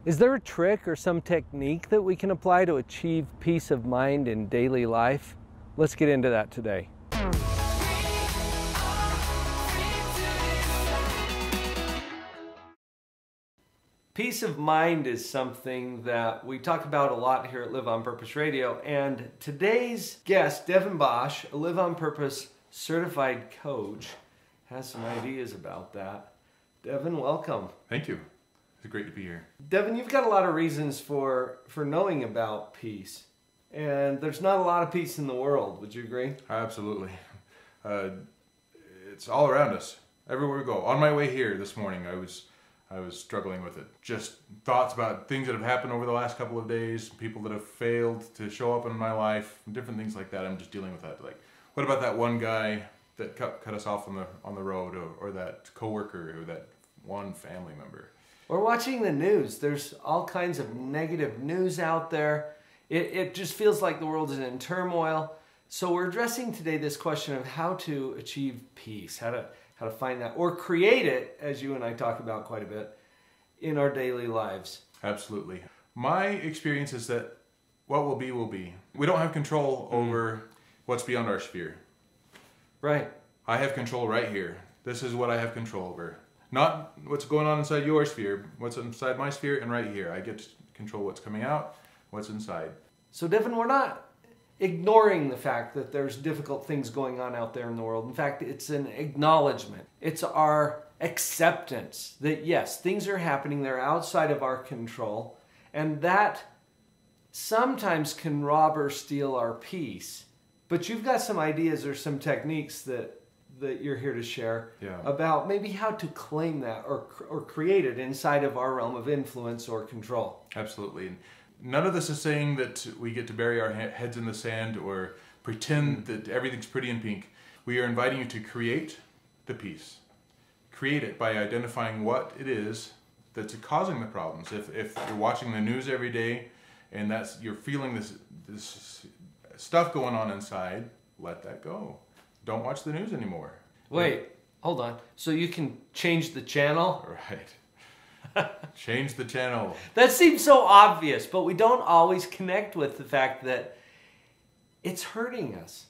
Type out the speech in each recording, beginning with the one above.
Is there a trick or some technique that we can apply to achieve peace of mind in daily life? Let's get into that today. Peace of mind is something that we talk about a lot here at Live on Purpose Radio, and today's guest, Devan Bosch, a Live on Purpose certified coach, has some ideas about that. Devan, welcome. Thank you. It's great to be here. Devan, you've got a lot of reasons for knowing about peace, and there's not a lot of peace in the world. Would you agree? Absolutely. It's all around us, everywhere we go. On my way here this morning, I was struggling with it. Just thoughts about things that have happened over the last couple of days, people that have failed to show up in my life, different things like that. I'm just dealing with that. Like, what about that one guy that cut us off on the road, or that coworker, or that one family member? We're watching the news. There's all kinds of negative news out there. It just feels like the world is in turmoil. So we're addressing today this question of how to achieve peace, how to find that, or create it, as you and I talk about quite a bit, in our daily lives. Absolutely. My experience is that what will be, will be. We don't have control over what's beyond our sphere. Right. I have control right here. This is what I have control over. Not what's going on inside your sphere, what's inside my sphere, and right here. I get to control what's coming out, what's inside. So Devan, we're not ignoring the fact that there's difficult things going on out there in the world. In fact, it's an acknowledgement. It's our acceptance that yes, things are happening, they're outside of our control, and that sometimes can rob or steal our peace. But you've got some ideas or some techniques that you're here to share about maybe how to claim that or create it inside of our realm of influence or control. Absolutely. None of this is saying that we get to bury our heads in the sand or pretend that everything's pretty and pink. We are inviting you to create the peace. Create it by identifying what it is that's causing the problems. If you're watching the news every day and you're feeling this stuff going on inside, let that go. Don't watch the news anymore. Wait, hold on. So you can change the channel? Right. Change the channel. That seems so obvious, but we don't always connect with the fact that it's hurting us,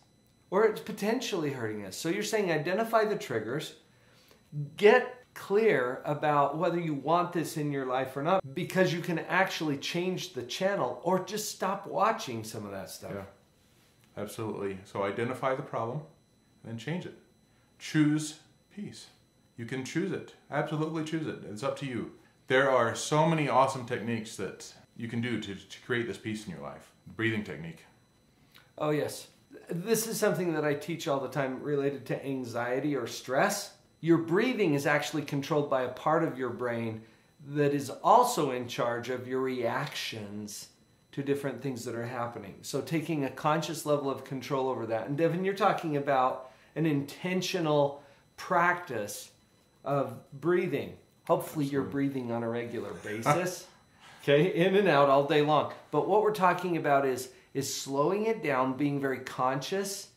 or it's potentially hurting us. So you're saying identify the triggers, get clear about whether you want this in your life or not, because you can actually change the channel or just stop watching some of that stuff. Yeah, absolutely. So identify the problem, then change it. Choose peace. You can choose it. Absolutely choose it. It's up to you. There are so many awesome techniques that you can do to create this peace in your life. Breathing technique. Oh yes. This is something that I teach all the time related to anxiety or stress. Your breathing is actually controlled by a part of your brain that is also in charge of your reactions to different things that are happening. So taking a conscious level of control over that. And Devan, you're talking about an intentional practice of breathing. Hopefully you're breathing on a regular basis, okay, in and out all day long. But what we're talking about is slowing it down, being very conscious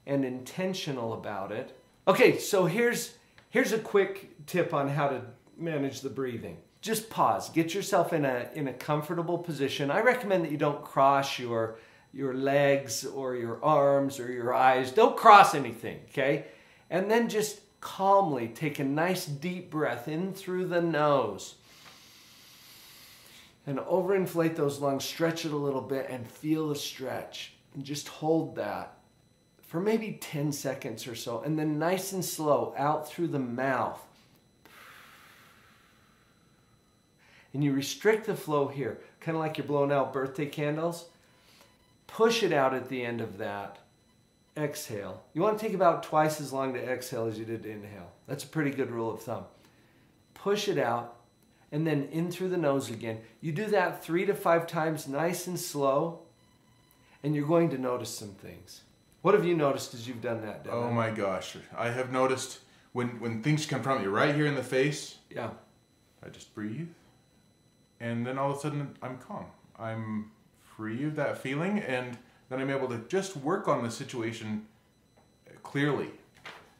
and intentional about it. Okay, so here's a quick tip on how to manage the breathing. Just pause. Get yourself in a comfortable position. I recommend that you don't cross your legs or your arms or your eyes. Don't cross anything, okay? And then just calmly take a nice deep breath in through the nose. And overinflate those lungs, stretch it a little bit and feel the stretch. And just hold that for maybe 10 seconds or so. And then nice and slow out through the mouth. And you restrict the flow here, kind of like you're blowing out birthday candles. Push it out at the end of that. Exhale. You want to take about twice as long to exhale as you did to inhale. That's a pretty good rule of thumb. Push it out and then in through the nose again. You do that 3 to 5 times nice and slow, and you're going to notice some things. What have you noticed as you've done that, Devan? Oh my gosh. I have noticed when things confront me right here in the face, I just breathe, and then all of a sudden I'm calm. I'm free of that feeling, and then I'm able to just work on the situation clearly.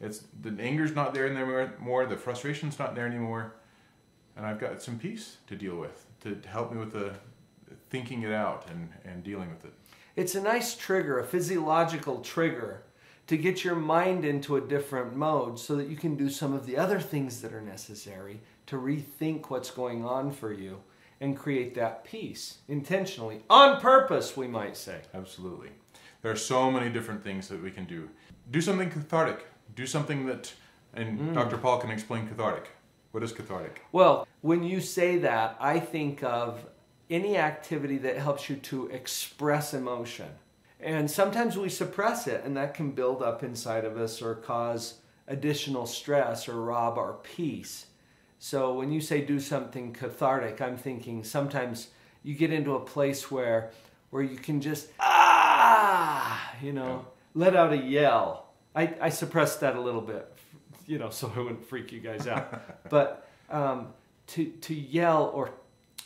The anger's not there anymore, the frustration's not there anymore, and I've got some peace to deal with. to help me with the thinking it out and dealing with it. It's a nice trigger, a physiological trigger, to get your mind into a different mode so that you can do some of the other things that are necessary to rethink what's going on for you and create that peace intentionally, on purpose, we might say. Absolutely. There are so many different things that we can do. Do something cathartic. Do something that, and Dr. Paul can explain cathartic. What is cathartic? Well, when you say that, I think of any activity that helps you to express emotion. And sometimes we suppress it, and that can build up inside of us or cause additional stress or rob our peace. So when you say do something cathartic, I'm thinking sometimes you get into a place where you can just, let out a yell. I suppressed that a little bit, so I wouldn't freak you guys out. But to yell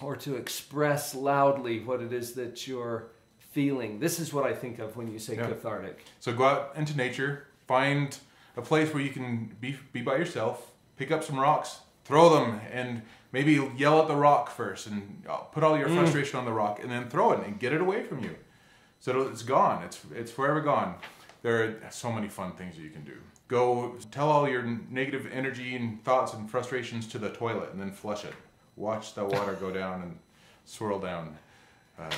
or to express loudly what it is that you're feeling. This is what I think of when you say cathartic. So go out into nature, find a place where you can be by yourself, pick up some rocks, throw them, and maybe yell at the rock first and put all your frustration on the rock, and then throw it and get it away from you. So it's gone. It's forever gone. There are so many fun things that you can do. Go tell all your negative energy and thoughts and frustrations to the toilet and then flush it. Watch the water go down and swirl down.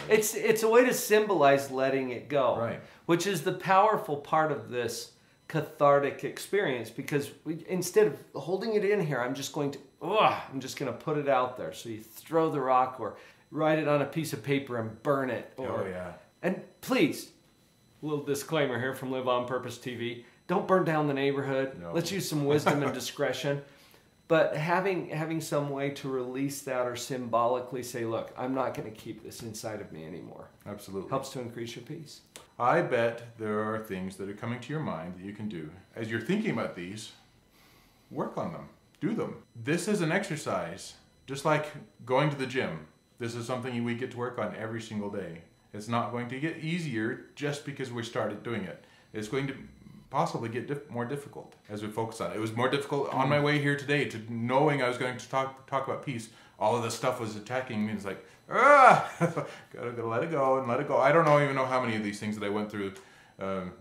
It's a way to symbolize letting it go, right? Which is the powerful part of this cathartic experience, because instead of holding it in here, I'm just going to put it out there. So you throw the rock or write it on a piece of paper and burn it. And please, a little disclaimer here from Live on Purpose TV: don't burn down the neighborhood. No. Let's use some wisdom and discretion. But having some way to release that or symbolically say, look, I'm not going to keep this inside of me anymore. Absolutely. Helps to increase your peace. I bet there are things that are coming to your mind that you can do. As you're thinking about these, work on them. Do them. This is an exercise, just like going to the gym. This is something we get to work on every single day. It's not going to get easier just because we started doing it. It's going to possibly get more difficult as we focus on it. It was more difficult on my way here today to knowing I was going to talk about peace. All of this stuff was attacking me. It's like, gotta let it go and let it go. I don't even know how many of these things that I went through on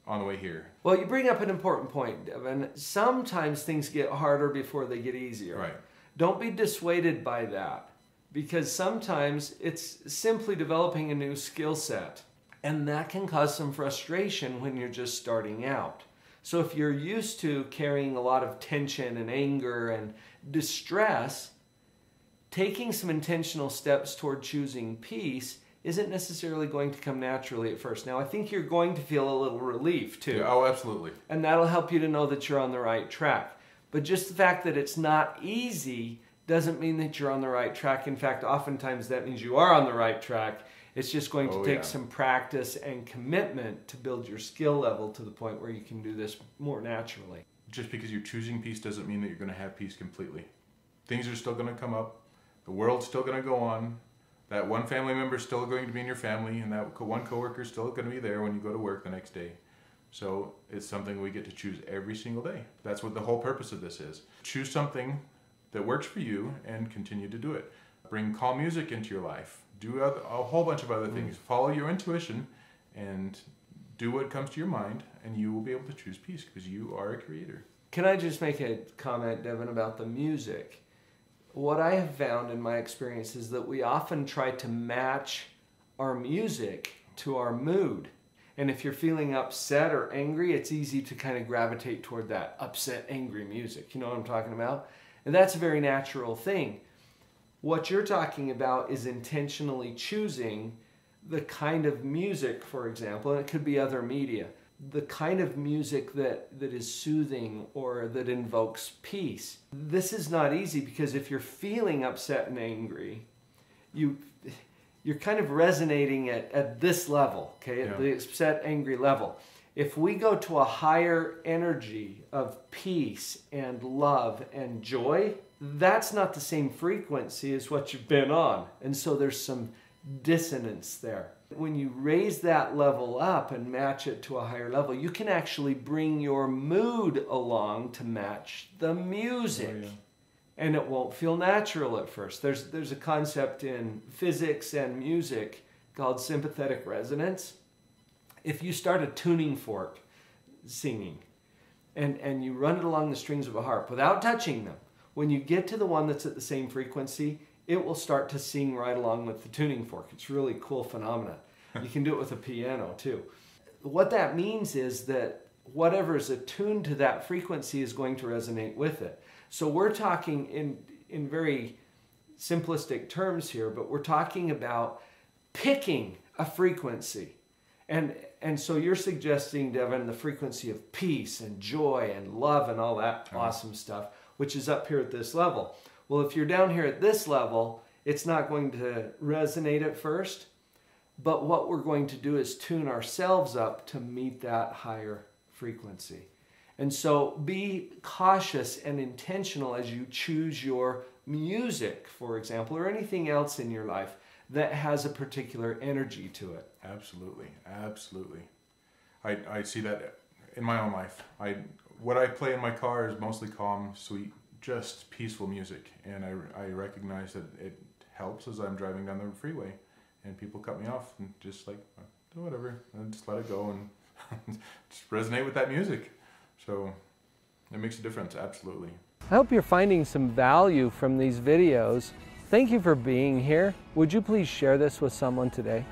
the way here. Well, you bring up an important point, Devan. Sometimes things get harder before they get easier. Right. Don't be dissuaded by that, because sometimes it's simply developing a new skill set. And that can cause some frustration when you're just starting out. So if you're used to carrying a lot of tension and anger and distress, taking some intentional steps toward choosing peace isn't necessarily going to come naturally at first. Now, I think you're going to feel a little relief too. Yeah, oh, absolutely. And that'll help you to know that you're on the right track. But just the fact that it's not easy doesn't mean that you're on the right track. In fact, oftentimes that means you are on the right track. It's just going to take some practice and commitment to build your skill level to the point where you can do this more naturally. Just because you're choosing peace doesn't mean that you're going to have peace completely. Things are still going to come up. The world's still going to go on. That one family member is still going to be in your family, and that one coworker is still going to be there when you go to work the next day. So it's something we get to choose every single day. That's what the whole purpose of this is. Choose something that works for you and continue to do it. Bring calm music into your life. Do a whole bunch of other things. Follow your intuition and do what comes to your mind, and you will be able to choose peace because you are a creator. Can I just make a comment, Devan, about the music? What I have found in my experience is that we often try to match our music to our mood. And if you're feeling upset or angry, it's easy to kind of gravitate toward that upset, angry music. You know what I'm talking about? And that's a very natural thing. What you're talking about is intentionally choosing the kind of music, for example, and it could be other media, the kind of music that is soothing or that invokes peace. This is not easy because if you're feeling upset and angry, you're kind of resonating at this level, okay, at the upset, angry level. If we go to a higher energy of peace and love and joy, that's not the same frequency as what you've been on. And so there's some dissonance there. When you raise that level up and match it to a higher level, you can actually bring your mood along to match the music. and it won't feel natural at first. There's a concept in physics and music called sympathetic resonance. If you start a tuning fork singing and you run it along the strings of a harp without touching them, when you get to the one that's at the same frequency, it will start to sing right along with the tuning fork. It's really cool phenomenon. You can do it with a piano too. What that means is that whatever is attuned to that frequency is going to resonate with it. So we're talking in very simplistic terms here, but we're talking about picking a frequency. And so you're suggesting, Devan, the frequency of peace and joy and love and all that awesome stuff, which is up here at this level. Well, if you're down here at this level, it's not going to resonate at first, but what we're going to do is tune ourselves up to meet that higher frequency. And so be cautious and intentional as you choose your music, for example, or anything else in your life that has a particular energy to it. Absolutely, absolutely. I see that in my own life. What I play in my car is mostly calm, sweet, just peaceful music, and I recognize that it helps as I'm driving down the freeway, and people cut me off and just like, do whatever, and just let it go and just resonate with that music. So it makes a difference, absolutely. I hope you're finding some value from these videos. Thank you for being here. Would you please share this with someone today?